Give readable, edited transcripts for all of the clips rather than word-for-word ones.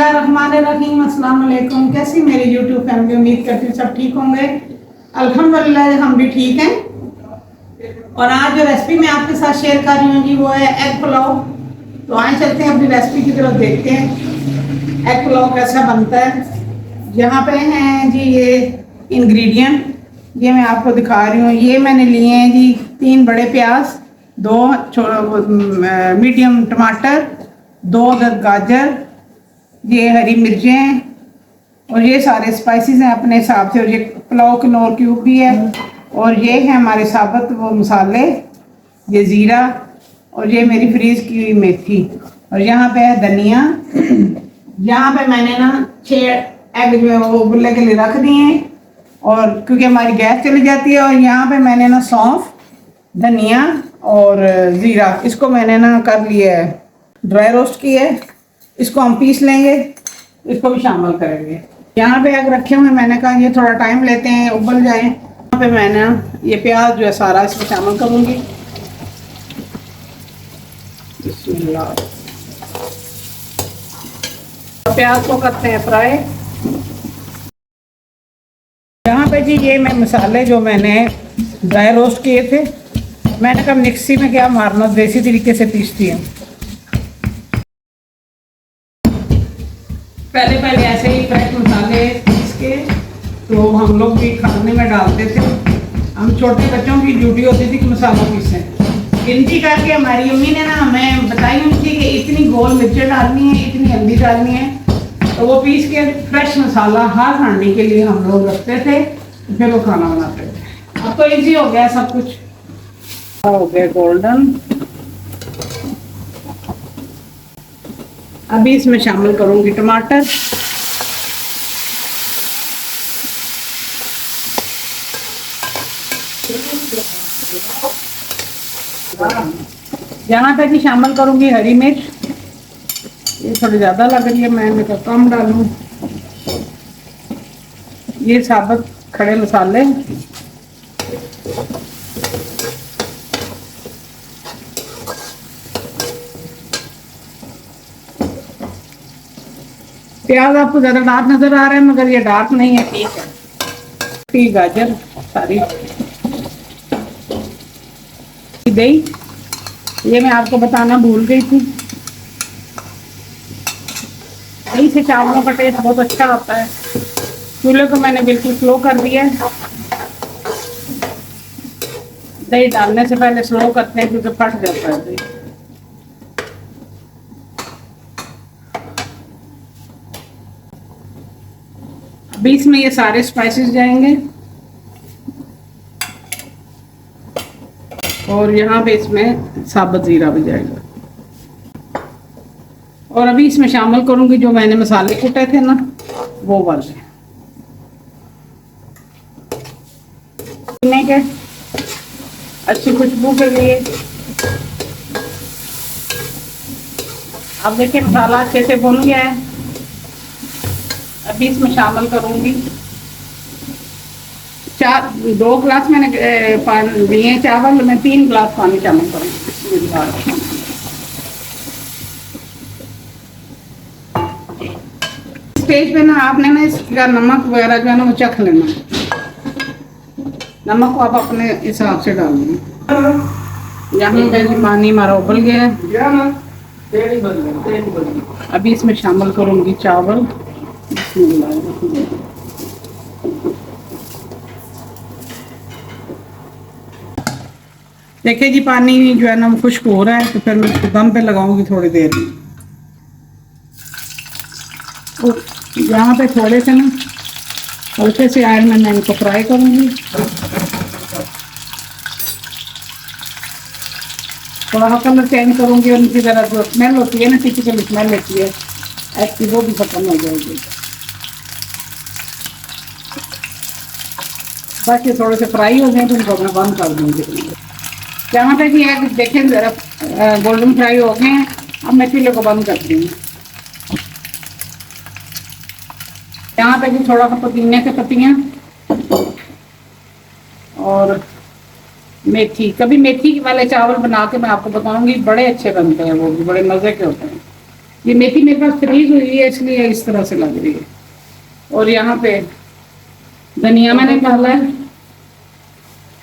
बिस्मिल्लाहिर्रहमानिर्रहीम। अस्सलाम वालेकुम। कैसी मेरी यूट्यूब फैमिली, उम्मीद करती हूँ सब ठीक होंगे। अल्हम्दुलिल्लाह हम भी ठीक हैं। और आज जो रेसिपी मैं आपके साथ शेयर कर रही हूँ जी, वो है एग पुलाव। तो आए चलते हैं अपनी रेसिपी की तरफ, देखते हैं एग पुलाव कैसा बनता है। यहाँ पे हैं जी ये इंग्रेडिएंट, ये मैं आपको दिखा रही हूँ। ये मैंने लिए हैं जी 3 बड़े प्याज, 2 मीडियम टमाटर, 2 अदद गाजर, ये हरी मिर्चें और ये सारे स्पाइसेस हैं अपने हिसाब से। और ये पुलाव कनौर क्यूब भी है। और ये है हमारे साबुत वो मसाले, ये ज़ीरा और ये मेरी फ्रीज की हुई मेथी। और यहाँ पे है धनिया। यहाँ पे मैंने ना 6 एग जो है वो उबलने के लिए रख दिए हैं, और क्योंकि हमारी गैस चली जाती है। और यहाँ पे मैंने ना सौंफ, धनिया और ज़ीरा, इसको मैंने ना कर लिया है, ड्राई रोस्ट किया है। इसको हम पीस लेंगे, इसको भी शामिल करेंगे। यहाँ पे एग रखे हुए, मैंने कहा ये थोड़ा टाइम लेते हैं, उबल जाएं। यहाँ पे मैंने ये प्याज जो है सारा इसमें शामिल करूँगी। बिस्मिल्लाह। प्याज को करते हैं फ्राई। यहाँ पे जी ये मैं मसाले जो मैंने ड्राई रोस्ट किए थे, मैंने कहा मिक्सी में क्या मारना, देसी तरीके से पीसती हूँ। पहले ऐसे ही फ्रेश मसाले पीस के तो हम लोग भी खाने में डालते थे। हम छोटे बच्चों की ड्यूटी होती थी कि मसाला पीसें। गिनती करके हमारी अम्मी ने ना हमें बताई हुई थी कि इतनी गोल मिर्चें डालनी है, इतनी हल्दी डालनी है। तो वो पीस के फ्रेश मसाला हर हांडी के लिए हम लोग रखते थे, फिर वो खाना बनाते थे। अब तो ईजी हो गया सब कुछ, हो गया गोल्डन। अभी इसमें शामिल करूंगी टमाटर। यहाँ पे भी शामिल करूंगी हरी मिर्च, ये थोड़ी ज़्यादा लग रही है, मैंने कहा कम डालूं। ये साबुत खड़े मसाले, प्याज आपको ज़्यादा डार्क नज़र आ रहा है, मगर ये डार्क नहीं है, ठीक है। ठीक, गाजर सारी, दही, ये मैं आपको बताना भूल गई थी। दही से चावलों का टेस्ट बहुत अच्छा होता है। चूल्हे को मैंने बिल्कुल स्लो कर दिया है। दही डालने से पहले स्लो करते हैं क्योंकि फट जाता है दही। अभी इसमें ये सारे स्पाइसेस जाएंगे और यहाँ पे इसमें साबुत जीरा भी जाएगा। और अभी इसमें शामिल करूंगी जो मैंने मसाले कुटे थे ना, वो वाले के अच्छी खुशबू के लिए। अब देखिए मसाला अच्छे से भुन गया है। अभी इसमें शामिल करूंगी 2 गिलास मैंने पानी दिए चावल, मैं 3 गिलास पानी शामिल करूंगी। स्टेज पे ना आपने ना इसका नमक वगैरह जो है ना वो चख लेना। नमक को आप अपने हिसाब से डाल देंगे। यहाँ पे पानी हमारा उबल गया है। अभी इसमें शामिल करूंगी चावल। देखिए जी पानी जो है ना वो खुश्क हो रहा है, तो फिर मैं इसको दम पे लगाऊंगी थोड़ी देर। तो यहाँ पे थोड़े से ना हल्के से आयल में मैं इनको फ्राई करूंगी। थोड़ा कलर चेंज करूंगी और इनकी ज़रा जो स्मेल होती है ना, टिपिकल स्मेल होती है ऐसी, वो भी खत्म हो जाएगी। बस ये थोड़े से फ्राई हो जाए तो इनको मैं बंद कर दूँगी। यहाँ पे कि एग देखें ज़रा गोल्डन फ्राई हो गए हैं। अब मैं चूल्हे को बंद करती हूँ। यहाँ पे भी थोड़ा सा पुदीने की पत्तियाँ और मेथी। कभी मेथी वाले चावल बना के मैं आपको बताऊंगी, बड़े अच्छे बनते हैं, वो भी बड़े मज़े के होते हैं। ये मेथी मेरे पास फ्रीज हुई है इसलिए इस तरह से लग रही है। और यहाँ पे धनिया मैंने डाला है।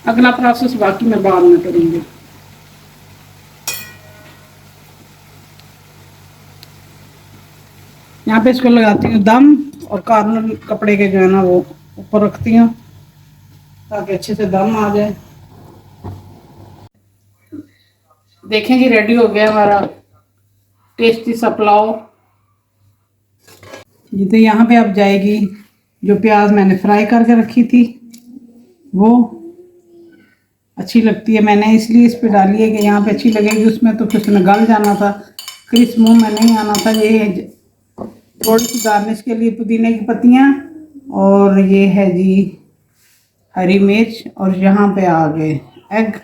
अगला प्रोसेस बाकी मैं बाद में करूँगी। यहाँ पे इसको लगाती हूँ दम, और कॉर्नर कपड़े के जो है ना वो ऊपर रखती हूँ ताकि अच्छे से दम आ जाए। देखें जी, रेडी हो गया हमारा टेस्टी सा पुलाव। ये तो यहाँ पे अब जाएगी जो प्याज मैंने फ्राई करके रखी थी, वो अच्छी लगती है, मैंने इसलिए इस पे डाली है कि यहाँ पे अच्छी लगेगी। उसमें तो फिर उसमें गल जाना था, क्रिस्प मुंह में नहीं आना था। ये थोड़ी सी गार्निश के लिए पुदीने की पत्तियाँ, और ये है जी हरी मिर्च, और यहाँ पे आ गए एग।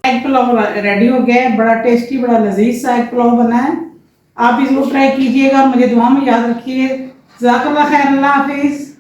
एग पुलाव रेडी हो गया है। बड़ा टेस्टी, बड़ा लजीज सा एग पुलाव बना है। आप भी जरूर ट्राई कीजिएगा, मुझे दुआ में याद रखिए। जज़ाकल्लाह खैर, अल्लाह हाफिज।